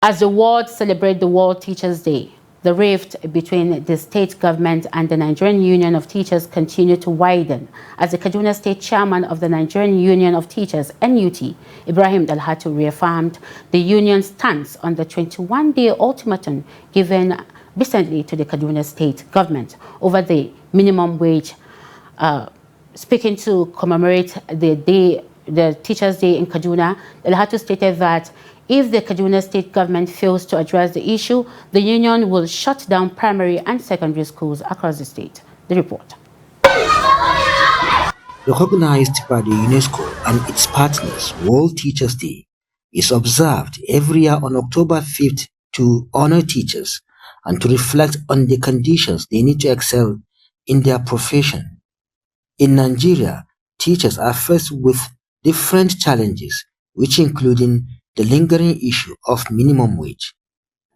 As the world celebrates the World Teachers' Day, the rift between the state government and the Nigerian Union of Teachers continue to widen as the Kaduna State chairman of the Nigerian Union of Teachers, NUT, Ibrahim Dalhatu, reaffirmed the union's stance on the 21-day ultimatum given recently to the Kaduna State Government over the minimum wage. Speaking to commemorate the Teachers' Day in Kaduna, Dalhatu stated that if the Kaduna State Government fails to address the issue, the union will shut down primary and secondary schools across the state. The report. Recognized by the UNESCO and its partners, World Teachers' Day is observed every year on October 5th to honor teachers and to reflect on the conditions they need to excel in their profession. In Nigeria, teachers are faced with different challenges, which including the lingering issue of minimum wage.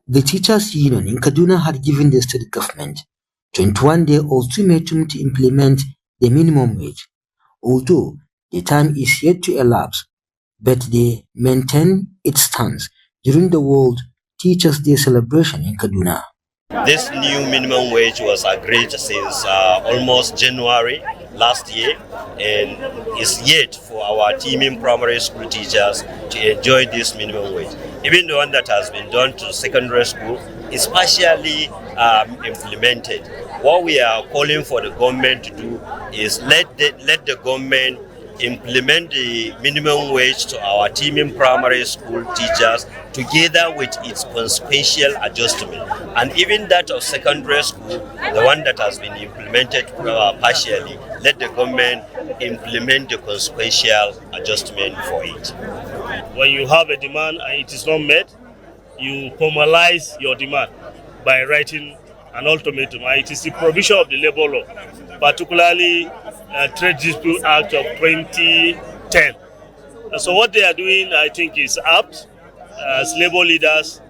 The teachers' union in Kaduna had given the state government 21-day ultimatum to implement the minimum wage, although the time is yet to elapse, but they maintain its stance during the World Teachers' Day celebration in Kaduna. This new minimum wage was agreed since almost January last year, and is yet for our teaming primary school teachers to enjoy this minimum wage. Even the one that has been done to secondary school is partially implemented. What we are calling for the government to do is let the government implement the minimum wage to our teaming primary school teachers together with its consequential adjustment, and even that of secondary school, the one that has been implemented partially, let the government implement the consequential adjustment for it. When you have a demand and it is not met, you formalize your demand by writing an ultimatum, and it is the provision of the labor law, particularly Trade Dispute Act of 2010. So what they are doing, I think, is apt. As labor leaders,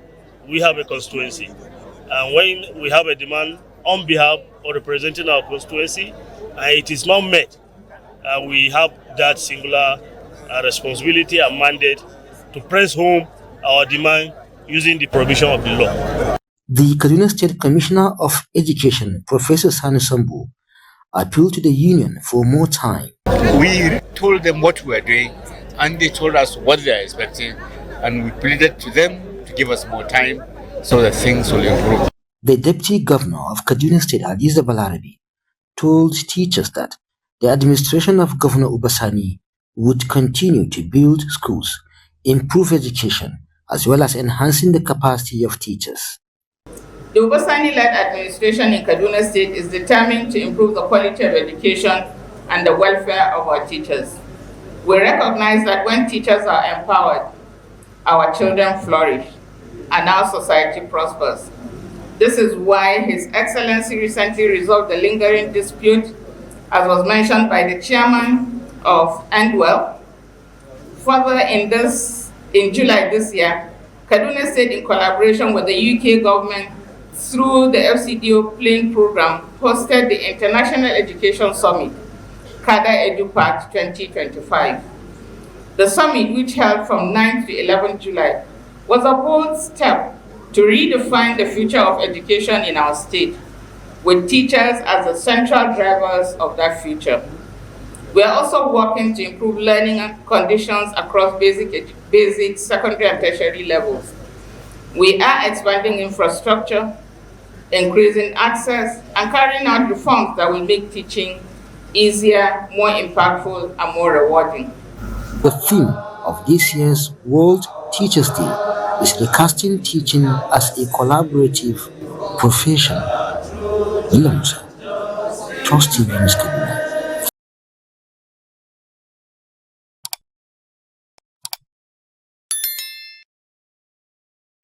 we have a constituency, and when we have a demand on behalf or representing our constituency, and it is not met, we have that singular responsibility and mandate to press home our demand using the provision of the law. The Kaduna State Commissioner of Education, Professor Sani Sambu, appealed to the union for more time. We told them what we were doing, and they told us what they are expecting, and we pleaded to them to give us more time so that things will improve. The Deputy Governor of Kaduna State, Hadiza Balarabe, told teachers that the administration of Governor Ubasani would continue to build schools, improve education, as well as enhancing the capacity of teachers. The Ubasani-led administration in Kaduna State is determined to improve the quality of education and the welfare of our teachers. We recognize that when teachers are empowered, our children flourish and our society prospers. This is why His Excellency recently resolved the lingering dispute, as was mentioned by the chairman of Endwell. Further, in July this year, Kaduna State, in collaboration with the UK government, through the FCDO Plane program, hosted the International Education Summit, CADA EduPact 2025. The summit, which held from 9th to 11th July, was a bold step to redefine the future of education in our state, with teachers as the central drivers of that future. We are also working to improve learning conditions across basic, secondary, and tertiary levels. We are expanding infrastructure, increasing access, and carrying out reforms that will make teaching easier, more impactful, and more rewarding. The theme of this year's World Teachers' Day is recasting teaching as a collaborative profession. Trust in